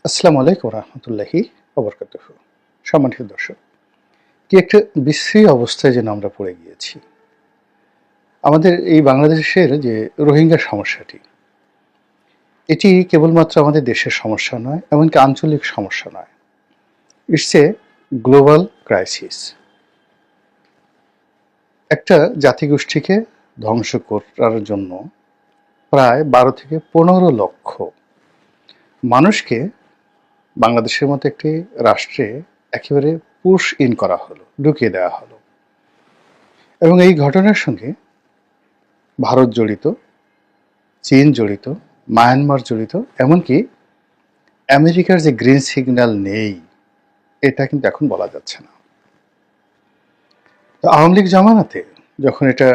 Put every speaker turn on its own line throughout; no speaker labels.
আসসালামু আলাইকুম রহমতুল্লাহি ওবরকাতুহ। সম্মানিত দর্শক, কি একটা বিশ্রী অবস্থায় যেন আমরা পড়ে গিয়েছি। আমাদের এই বাংলাদেশের যে রোহিঙ্গা সমস্যাটি, এটি কেবলমাত্র আমাদের দেশের সমস্যা নয়, এমনকি আঞ্চলিক সমস্যা নয়। It's a global crisis. একটা জাতিগোষ্ঠীকে ধ্বংস করার জন্য প্রায় 12 থেকে 15 লক্ষ মানুষকে বাংলাদেশের মতো একটি রাষ্ট্রে একেবারে পুশ ইন করা হলো, ঢুকিয়ে দেওয়া হলো। এবং এই ঘটনার সঙ্গে ভারত জড়িত, চীন জড়িত, মায়ানমার জড়িত, এমনকি আমেরিকার যে গ্রিন সিগন্যাল নেই, এটা কিন্তু এখন বলা যাচ্ছে না। তো আওয়ামী লীগ জামানাতে যখন এটা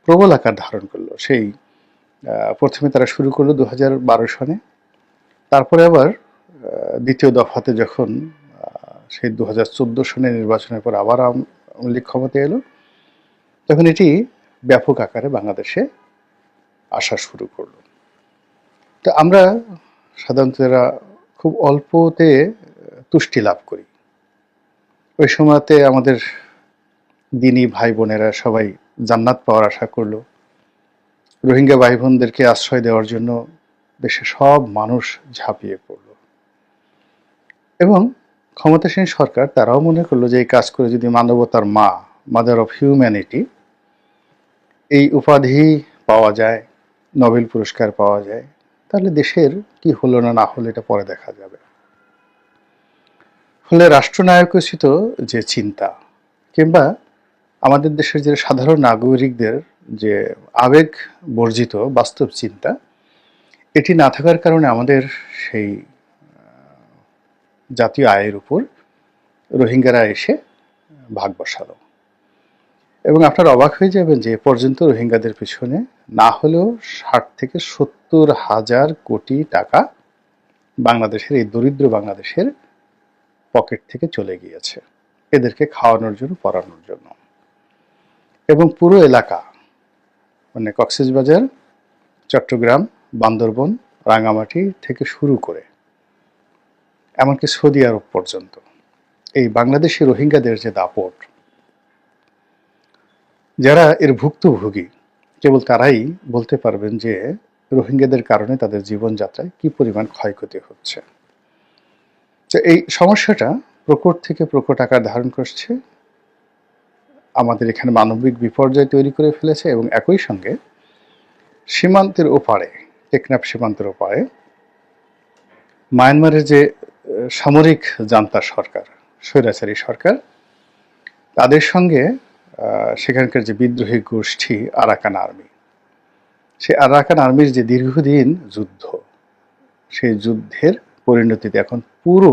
প্রবল আকার ধারণ করলো, সেই প্রথমে তারা শুরু করলো 2012 সনে, তারপরে আবার দ্বিতীয় দফাতে যখন সেই 2014 সনের নির্বাচনের পর আবার আওয়ামী লীগ ক্ষমতায় এলো, তখন এটি ব্যাপক আকারে বাংলাদেশে আসা শুরু করলো। তো আমরা সাধারণত এরা খুব অল্পতে তুষ্টি লাভ করি। ওই সময়তে আমাদের দিনী ভাই বোনেরা সবাই জান্নাত পাওয়ার আশা করলো। রোহিঙ্গা ভাই বোনদেরকে আশ্রয় দেওয়ার জন্য দেশের সব মানুষ ঝাঁপিয়ে পড়ল। এবং ক্ষমতাসীন সরকার তারাও মনে করলো যে এই কাজ করে যদি মানবতার মা, মাদার অফ হিউম্যানিটি, এই উপাধি পাওয়া যায়, নোবেল পুরস্কার পাওয়া যায়, তাহলে দেশের কি হলো না হলো এটা পরে দেখা যাবে। ফলে রাষ্ট্রনায়কোচিত যে চিন্তা, কিংবা আমাদের দেশের যে সাধারণ নাগরিকদের যে আবেগ বর্জিত বাস্তব চিন্তা, এটি না থাকার কারণে আমাদের সেই জাতীয় আয়ের উপর রোহিঙ্গারা এসে ভাগ বসালো। এবং আপনারা অবাক হয়ে যাবেন যে এ পর্যন্ত রোহিঙ্গাদের পিছনে না হলেও 60 থেকে 70 হাজার কোটি টাকা বাংলাদেশের, এই দরিদ্র বাংলাদেশের পকেট থেকে চলে গিয়েছে এদেরকে খাওয়ানোর জন্য, পড়ানোর জন্য। এবং পুরো এলাকা, মানে কক্সবাজার, চট্টগ্রাম, বান্দরবন, রাঙামাটি থেকে শুরু করে এমনকি সৌদি আরব পর্যন্ত এই বাংলাদেশি রোহিঙ্গাদের যে দাপট, যারা এর ভুক্তভোগী কেবল তারাই বলতে পারবেন যে রোহিঙ্গাদের কারণে তাদের জীবনযাত্রায় কি পরিমাণ ক্ষয়ক্ষতি হচ্ছে। তো এই সমস্যাটা প্রকট থেকে প্রকট আকার ধারণ করছে, আমাদের এখানে মানবিক বিপর্যয় তৈরি করে ফেলেছে। এবং একই সঙ্গে সীমান্তের ওপারে, টেকনাফ সীমান্তের ওপারে মায়ানমারের যে সামরিক জান্তা সরকার, স্বৈরাচারী সরকার, তাদের সঙ্গে সেখানকার যে বিদ্রোহী গোষ্ঠী আরাকান আর্মি, সেই আরাকান আর্মির যে দীর্ঘদিন যুদ্ধ, সেই যুদ্ধের পরিণতিতে এখন পুরো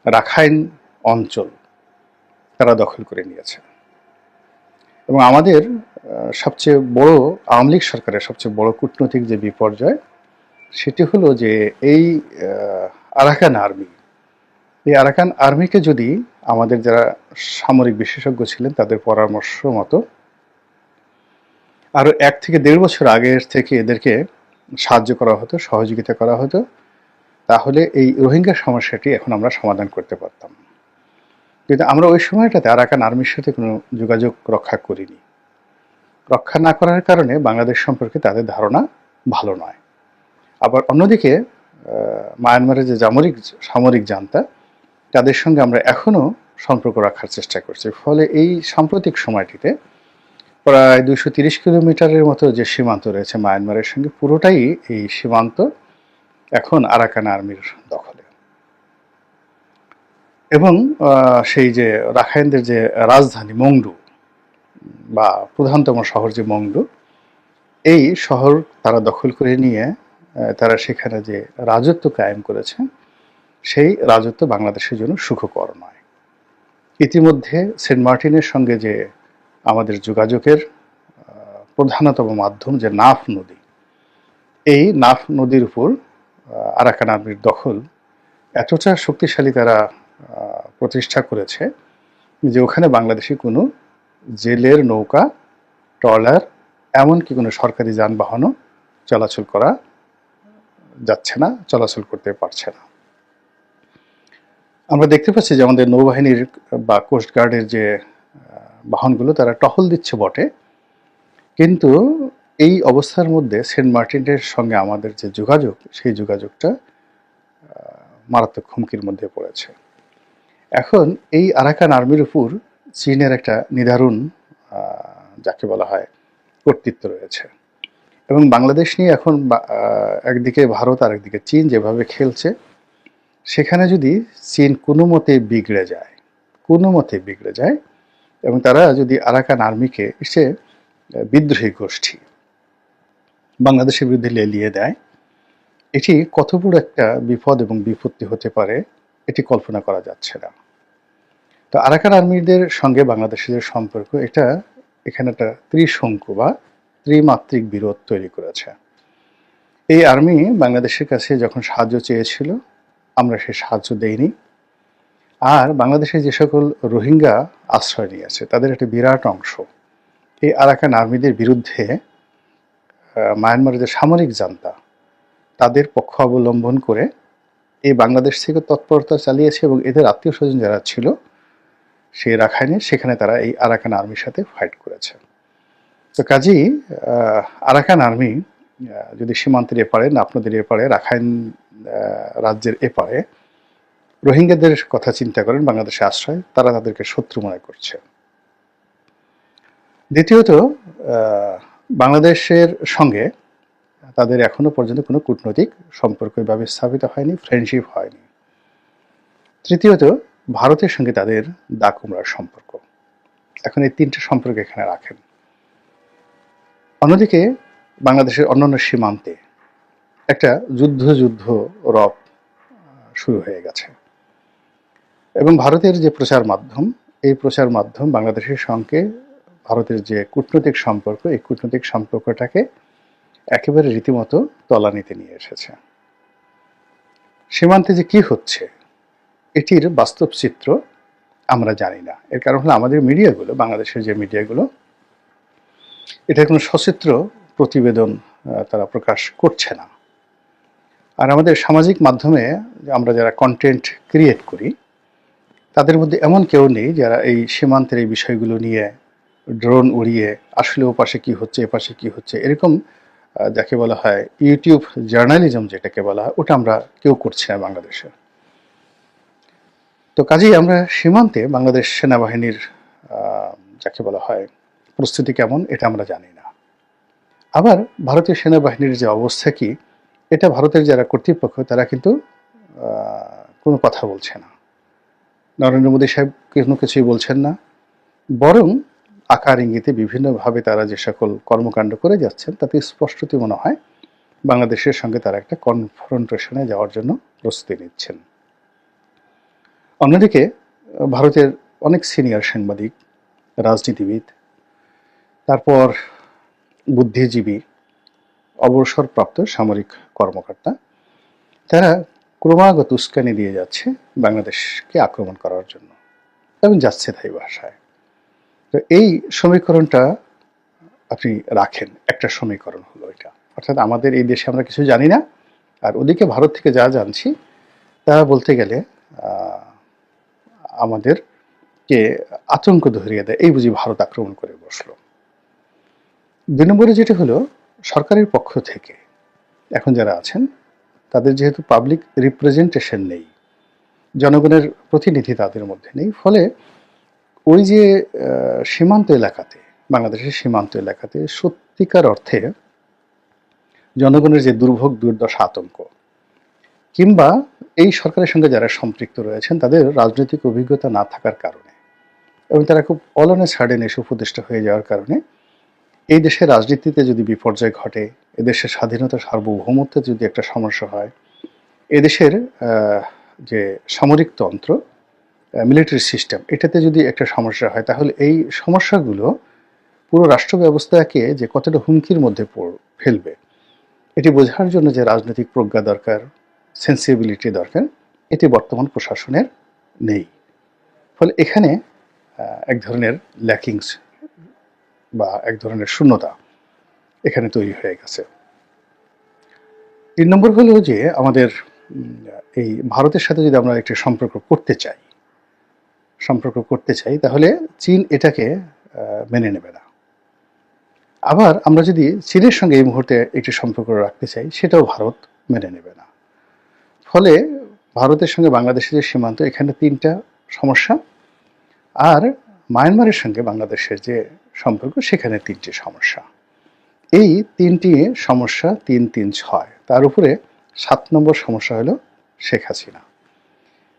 রাখাইন অঞ্চল তারা দখল করে নিয়েছে। এবং আমাদের সবচেয়ে বড়, আওয়ামী লীগ সরকারের সবচেয়ে বড় কূটনৈতিক যে বিপর্যয়, সেটি হলো যে এই আরাকান আর্মি, এই আরাকান আর্মিকে যদি আমাদের যারা সামরিক বিশেষজ্ঞ ছিলেন তাদের পরামর্শ মতো আরও 1 থেকে 1.5 বছর আগের থেকে এদেরকে সাহায্য করা হতো, সহযোগিতা করা হতো, তাহলে এই রোহিঙ্গা সমস্যাটি এখন আমরা সমাধান করতে পারতাম। কিন্তু আমরা ওই সময়টাতে আরাকান আর্মির সাথে কোনো যোগাযোগ রক্ষা করিনি। রক্ষা না করার কারণে বাংলাদেশ সম্পর্কে তাদের ধারণা ভালো নয়। আবার অন্যদিকে মায়ানমারের যে সামরিক জান্তা, তাদের সঙ্গে আমরা এখনও সম্পর্ক রাখার চেষ্টা করছি। ফলে এই সাম্প্রতিক সময়টিতে প্রায় 230 কিলোমিটারের মতো যে সীমান্ত রয়েছে মায়ানমারের সঙ্গে, পুরোটাই এই সীমান্ত এখন আরাকান আর্মির দখলে। এবং সেই যে রাখাইনদের যে রাজধানী মংডু, বা প্রধানতম শহর যে মংডু, এই শহর তারা দখল করে নিয়ে তারা সেখানে যে রাজত্ব কায়েম করেছে, সেই রাজত্ব বাংলাদেশের জন্য সুখকর নয়। ইতিমধ্যে সেন্ট মার্টিনের সঙ্গে যে আমাদের যোগাযোগের প্রধানতম মাধ্যম যে নাফ নদী, এই নাফ নদীর উপর আরাকান আর্মির দখল এতটা শক্তিশালী তারা প্রতিষ্ঠা করেছে যে ওখানে বাংলাদেশি কোনো জেলের নৌকা, ট্রলার, এমনকি কোনো সরকারি যানবাহনও চলাচল করা যাচ্ছে না, চলাচল করতে পারছে না। আমরা দেখতে পাচ্ছি যে আমাদের নৌবাহিনীর বা কোস্টগার্ডের যে বাহনগুলো তারা টহল দিচ্ছে বটে, কিন্তু এই অবস্থার মধ্যে সেন্ট মার্টিনের সঙ্গে আমাদের যে যোগাযোগ, সেই যোগাযোগটা মারাত্মক হুমকির মধ্যে পড়েছে। এখন এই আরাকান আর্মির উপর চীনের একটা নিদারুণ যাকে বলা হয় কর্তৃত্ব রয়েছে, এবং বাংলাদেশ নিয়ে এখন একদিকে ভারত আর একদিকে চীন যেভাবে খেলছে, সেখানে যদি চীন কোনো মতে বিগড়ে যায় এবং তারা যদি আরাকান আর্মিকে সে বিদ্রোহী গোষ্ঠী বাংলাদেশের বিরুদ্ধে লেলিয়ে দেয়, এটি কত বড় একটা বিপদ এবং বিপত্তি হতে পারে এটি কল্পনা করা যাচ্ছে না। তো আরাকান আর্মিদের সঙ্গে বাংলাদেশের সম্পর্ক এটা এখানে একটা ত্রিশঙ্কু বা ত্রিমাত্রিক বিরোধ তৈরি করেছে। এই আর্মি বাংলাদেশের কাছে যখন সাহায্য চেয়েছিল, আমরা সে সাহায্য দেইনি। আর বাংলাদেশে যে সকল রোহিঙ্গা আশ্রয় নিয়েছে তাদের একটা বিরাট অংশ এই আরাকান আর্মিদের বিরুদ্ধে মায়ানমারের যে সামরিক জান্তা তাদের পক্ষ অবলম্বন করে এই বাংলাদেশ থেকে তৎপরতা চালিয়েছে, এবং এদের আত্মীয় স্বজন যারা ছিল সেই রাখাইনে, সেখানে তারা এই আরাকান আর্মির সাথে ফাইট করেছে। তো কাজেই আরাকান আর্মি যদি সীমান্তের এপারে, আপনাদের এপারে, রাখাইন রাজ্যের এপারে রোহিঙ্গাদের কথা চিন্তা করেন, বাংলাদেশে আশ্রয়, তারা তাদেরকে শত্রু মনে করছে। দ্বিতীয়ত, বাংলাদেশের সঙ্গে তাদের এখনো পর্যন্ত কোনো কূটনৈতিক সম্পর্ক এভাবে স্থাপিত হয়নি, ফ্রেন্ডশিপ হয়নি। তৃতীয়ত, ভারতের সঙ্গে তাদের দা কুমড়ার সম্পর্ক। এখন এই তিনটে সম্পর্ক এখানে রাখেন। অন্যদিকে বাংলাদেশের অন্যান্য সীমান্তে একটা যুদ্ধ রব শুরু হয়ে গেছে, এবং ভারতের যে প্রচার মাধ্যম, এই প্রচার মাধ্যম বাংলাদেশের সঙ্গে ভারতের যে কূটনৈতিক সম্পর্ক, এই কূটনৈতিক সম্পর্কটাকে একেবারে রীতিমতো তলানিতে নিয়ে এসেছে। সীমান্তে যে কি হচ্ছে এটির বাস্তব চিত্র আমরা জানি না। এর কারণ হলো আমাদের মিডিয়াগুলো, বাংলাদেশের যে মিডিয়াগুলো, এটার কোনো সচিত্র প্রতিবেদন তারা প্রকাশ করছে না। আর আমাদের সামাজিক মাধ্যমে আমরা যারা কন্টেন্ট ক্রিয়েট করি, তাদের মধ্যে এমন কেউ নেই যারা এই সীমান্তের এই বিষয়গুলো নিয়ে ড্রোন উড়িয়ে আসলে ও পাশে কি হচ্ছে, এ পাশে কি হচ্ছে, এরকম যাকে বলা হয় ইউটিউব জার্নালিজম যেটাকে বলা হয়, ওটা আমরা কেউ করছি না বাংলাদেশে। তো কাজেই আমরা সীমান্তে বাংলাদেশ সেনাবাহিনীর যাকে বলা হয় প্রস্তুতি কেমন এটা আমরা জানি না। আবার ভারতীয় সেনাবাহিনীর যে অবস্থা কি, এটা ভারতের যারা কর্তৃপক্ষ তারা কিন্তু কোনো কথা বলছে না। নরেন্দ্র মোদী সাহেব কোনো কিছুই বলছেন না, বরং আকার ইঙ্গিতে বিভিন্নভাবে তারা যে সকল কর্মকাণ্ড করে যাচ্ছেন তাতে স্পষ্টতই মনে হয় বাংলাদেশের সঙ্গে তারা একটা কনফ্রন্টেশনে যাওয়ার জন্য প্রস্তুতি নিচ্ছেন। অন্যদিকে ভারতের অনেক সিনিয়র সাংবাদিক, রাজনীতিবিদ, তারপর বুদ্ধিজীবী, অবসরপ্রাপ্ত সামরিক কর্মকর্তা, তারা ক্রমাগত উস্কানি দিয়ে যাচ্ছে বাংলাদেশকে আক্রমণ করার জন্য, এবং যাচ্ছে তাই ভাষায়। তো এই সমীকরণটা আপনি রাখেন, একটা সমীকরণ হলো এটা, অর্থাৎ আমাদের এই দেশে আমরা কিছু জানি না, আর ওদিকে ভারত থেকে যা জানছি তারা বলতে গেলে আমাদেরকে আতঙ্ক ধরিয়ে দেয়, এই বুঝি ভারত আক্রমণ করে বসলো। 2 নম্বরে যেটা হলো, সরকারের পক্ষ থেকে এখন যারা আছেন তাদের যেহেতু পাবলিক রিপ্রেজেন্টেশন নেই, জনগণের প্রতিনিধি তাদের মধ্যে নেই, ফলে ওই যে সীমান্ত এলাকাতে, বাংলাদেশের সীমান্ত এলাকাতে সত্যিকার অর্থে জনগণের যে দুর্ভোগ, দুর্দশা, আতঙ্ক, কিংবা এই সরকারের সঙ্গে যারা সম্পৃক্ত রয়েছেন তাদের রাজনৈতিক অভিজ্ঞতা না থাকার কারণে, এবং তারা খুব অলনে সাডেন এসে উপদেষ্টা হয়ে যাওয়ার কারণে এই দেশের রাজনীতিতে যদি বিপর্যয় ঘটে, এদেশের স্বাধীনতা সার্বভৌমত্বে যদি একটা সমস্যা হয়, এদেশের যে সামরিক তন্ত্র, মিলিটারি সিস্টেম, এটাতে যদি একটা সমস্যা হয়, তাহলে এই সমস্যাগুলো পুরো রাষ্ট্র ব্যবস্থাকে যে কতটা হুমকির মধ্যে ফেলবে, এটি বোঝার জন্য যে রাজনৈতিক প্রজ্ঞা দরকার, সেন্সিবিলিটি দরকার, এটি বর্তমান প্রশাসনের নেই। ফলে এখানে এক ধরনের ল্যাকিংস বা এক ধরনের শূন্যতা এখানে তৈরি হয়ে গেছে। 3 নম্বর হলো যে আমাদের এই ভারতের সাথে যদি আমরা একটি সম্পর্ক করতে চাই তাহলে চীন এটাকে মেনে নেবে না। আবার আমরা যদি চীনের সঙ্গে এই মুহূর্তে একটি সম্পর্ক রাখতে চাই সেটাও ভারত মেনে নেবে না। ফলে ভারতের সঙ্গে বাংলাদেশের যে সীমান্ত, এখানে 3টা সমস্যা, আর মায়ানমারের সঙ্গে বাংলাদেশের যে সম্পর্ক সেখানে 3টি সমস্যা। এই 3টি সমস্যা 3, 3, 6, তার উপরে 7 নম্বর সমস্যা হলো শেখ হাসিনা।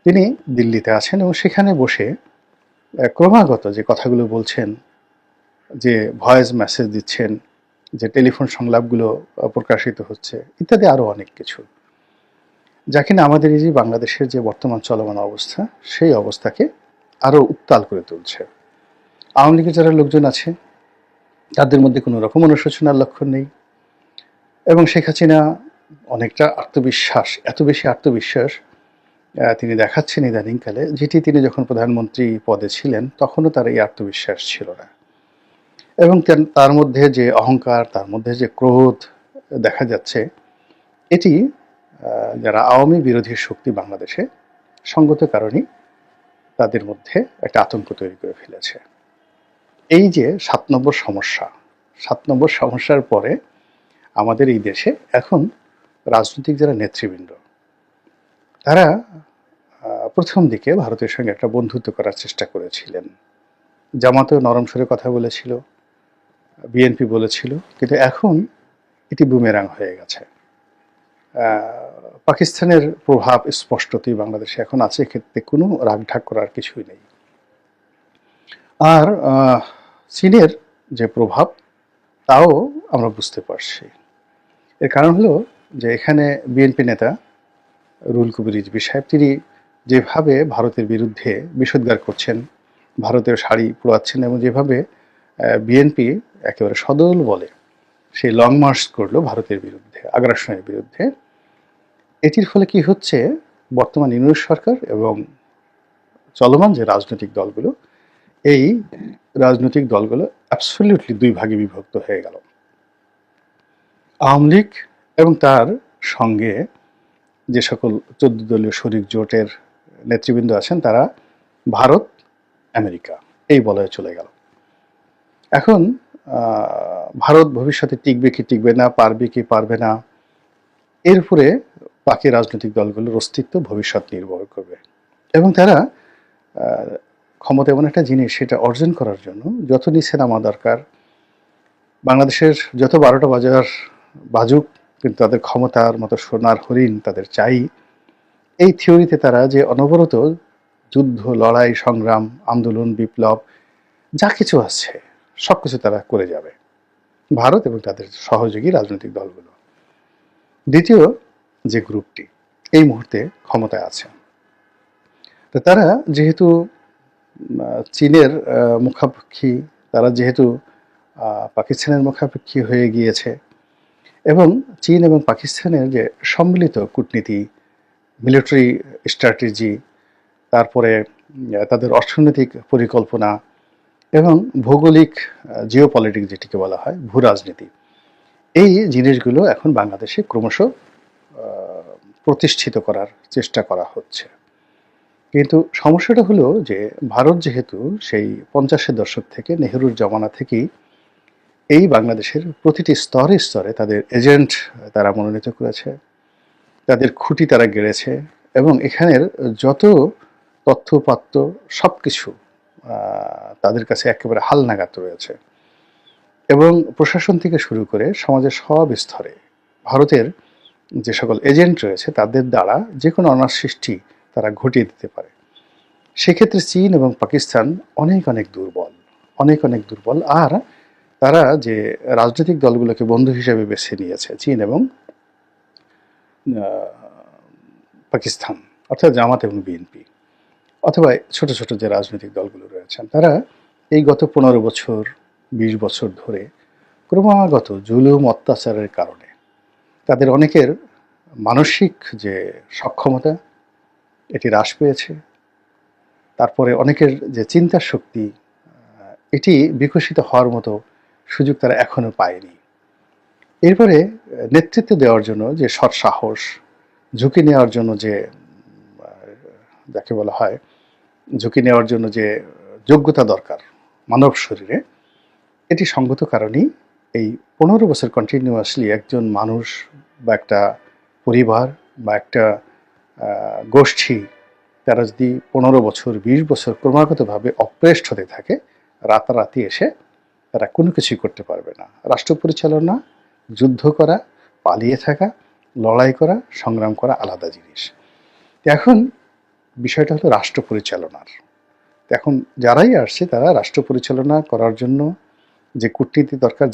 তিনি দিল্লিতে আছেন এবং সেখানে বসে ক্রমাগত যে কথাগুলো বলছেন, যে ভয়েস মেসেজ দিচ্ছেন, যে টেলিফোন সংলাপগুলো প্রকাশিত হচ্ছে ইত্যাদি আরও অনেক কিছু, যা কিনা আমাদের এই যে বাংলাদেশের যে বর্তমান চলমান অবস্থা সেই অবস্থাকে আরও উত্তাল করে তুলছে। আওয়ামী লীগের যারা লোকজন আছে তাদের মধ্যে কোনো রকম অনুশোচনার লক্ষণ নেই এবং শেখ হাসিনা অনেকটা আত্মবিশ্বাস, এত বেশি আত্মবিশ্বাস তিনি দেখাচ্ছেন ইদানিংকালে, যেটি তিনি যখন প্রধানমন্ত্রী পদে ছিলেন তখনও তার এই আত্মবিশ্বাস ছিল না। এবং তার মধ্যে যে অহংকার, তার মধ্যে যে ক্রোধ দেখা যাচ্ছে, এটি যারা আওয়ামী বিরোধী শক্তি বাংলাদেশে সঙ্গত কারণেই তাদের মধ্যে একটা আতঙ্ক তৈরি করে ফেলেছে। এই যে 7 নম্বর সমস্যার পরে আমাদের এই দেশে এখন রাজনৈতিক যারা নেতৃবৃন্দ, তারা প্রথম দিকে ভারতের সঙ্গে একটা বন্ধুত্ব করার চেষ্টা করেছিলেন। জামাতেও নরম সুরে কথা বলেছিল, বিএনপি বলেছিল, কিন্তু এখন এটি বুমেরাং হয়ে গেছে। পাকিস্তানের প্রভাব স্পষ্টতই বাংলাদেশে এখন আছে, এক্ষেত্রে কোনো রাগঢাক করার কিছুই নেই। আর চীনের যে প্রভাব তাও আমরা বুঝতে পারছি। এর কারণ হলো যে এখানে বিএনপি নেতা রুহুল কবির রিজভী সাহেব, তিনি যেভাবে ভারতের বিরুদ্ধে বিষোদ্গার করছেন, ভারতের শাড়ি পোড়াচ্ছেন এবং যেভাবে বিএনপি একেবারে সদল বলে সেই লং মার্চ করলো ভারতের বিরুদ্ধে, আগ্রাসনের বিরুদ্ধে, এটির ফলে কি হচ্ছে, বর্তমান ইউনিট সরকার এবং চলমান যে রাজনৈতিক দলগুলো, এই রাজনৈতিক দলগুলো অ্যাবসলিউটলি 2 ভাগে বিভক্ত হয়ে গেল। আওয়ামী লীগ এবং তার সঙ্গে যে সকল 14 দলীয় শরিক জোটের নেতৃবৃন্দ আছেন তারা ভারত, আমেরিকা এই বলয়ে চলে গেল। এখন ভারত ভবিষ্যতে টিকবে কি টিকবে না, পারবে কি পারবে না, এর উপরে বাকি রাজনৈতিক দলগুলোর অস্তিত্ব ভবিষ্যৎ নির্ভর করবে। এবং তারা ক্ষমতা এমন একটা জিনিস, সেটা অর্জন করার জন্য যত নিচে নামা দরকার, বাংলাদেশের যত 12টা বাজুক, কিন্তু তাদের ক্ষমতার মতো সোনার হরিণ তাদের চাই। এই থিওরিতে তারা যে অনবরত যুদ্ধ, লড়াই, সংগ্রাম, আন্দোলন, বিপ্লব যা কিছু আছে সব কিছু তারা করে যাবে, ভারত এবং তাদের সহযোগী রাজনৈতিক দলগুলো। দ্বিতীয় যে গ্রুপটি এই মুহূর্তে ক্ষমতায় আছে, তো তারা যেহেতু চীনের মুখাপেক্ষী, তারা যেহেতু পাকিস্তানের মুখাপেক্ষী হয়ে গিয়েছে এবং চীন এবং পাকিস্তানের যে সম্মিলিত কূটনীতি, মিলিটারি স্ট্র্যাটেজি, তারপরে তাদের অর্থনৈতিক পরিকল্পনা এবং ভৌগোলিক জিওপলিটিক্স যেটিকে বলা হয় ভূ রাজনীতি, এই জিনিসগুলো এখন বাংলাদেশে ক্রমশ প্রতিষ্ঠিত করার চেষ্টা করা হচ্ছে। কিন্তু সমস্যাটা হলো যে ভারত যেহেতু সেই 50-এর দশক থেকে, নেহরুর জমানা থেকেই এই বাংলাদেশের প্রতিটি স্তরে স্তরে তাদের এজেন্ট তারা মনোনীত করেছে, তাদের খুঁটি তারা গেড়েছে এবং এখানের যত তথ্যপাত্র সব কিছু তাদের কাছে একেবারে হালনাগাদ রয়েছে। এবং প্রশাসন থেকে শুরু করে সমাজের সব স্তরে ভারতের যে সকল এজেন্ট রয়েছে তাদের দ্বারা যে কোনো অনার সৃষ্টি তারা ঘটিয়ে দিতে পারে। সেক্ষেত্রে চীন এবং পাকিস্তান অনেক অনেক দুর্বল। আর তারা যে রাজনৈতিক দলগুলোকে বন্ধু হিসেবে বেছে নিয়েছে, চীন এবং পাকিস্তান, অর্থাৎ জামাত এবং বিএনপি, অথবা ছোট ছোট যে রাজনৈতিক দলগুলো রয়েছেন, তারা এই গত 15 বছর 20 বছর ধরে ক্রমাগত জুলুম অত্যাচারের কারণে তাদের অনেকের মানসিক যে সক্ষমতা এটি হ্রাস পেয়েছে। তারপরে অনেকের যে চিন্তার শক্তি এটি বিকশিত হওয়ার মতো সুযোগ তারা এখনো পায়নি। এরপরে নেতৃত্ব দেওয়ার জন্য যে সৎ সাহস, ঝুঁকি নেওয়ার জন্য যে যাকে বলা হয় ঝুঁকি নেওয়ার জন্য যে যোগ্যতা দরকার মানব শরীরে, এটি সঙ্গত কারণেই এই 15 বছর কন্টিনিউয়াসলি একজন মানুষ বা একটা পরিবার বা একটা গোষ্ঠী, তারা যদি 15 বছর 20 বছর ক্রমাগতভাবে অপ্রেসড হতে থাকে, রাতারাতি এসে তারা কোনো কিছুই করতে পারবে না। রাষ্ট্র পরিচালনা, যুদ্ধ করা, পালিয়ে থাকা, লড়াই করা, সংগ্রাম করা আলাদা জিনিস। এখন বিষয়টা হলো রাষ্ট্র পরিচালনার। এখন যারাই আসছে তারা রাষ্ট্র পরিচালনা করার জন্য যে কূটনীতি দরকার,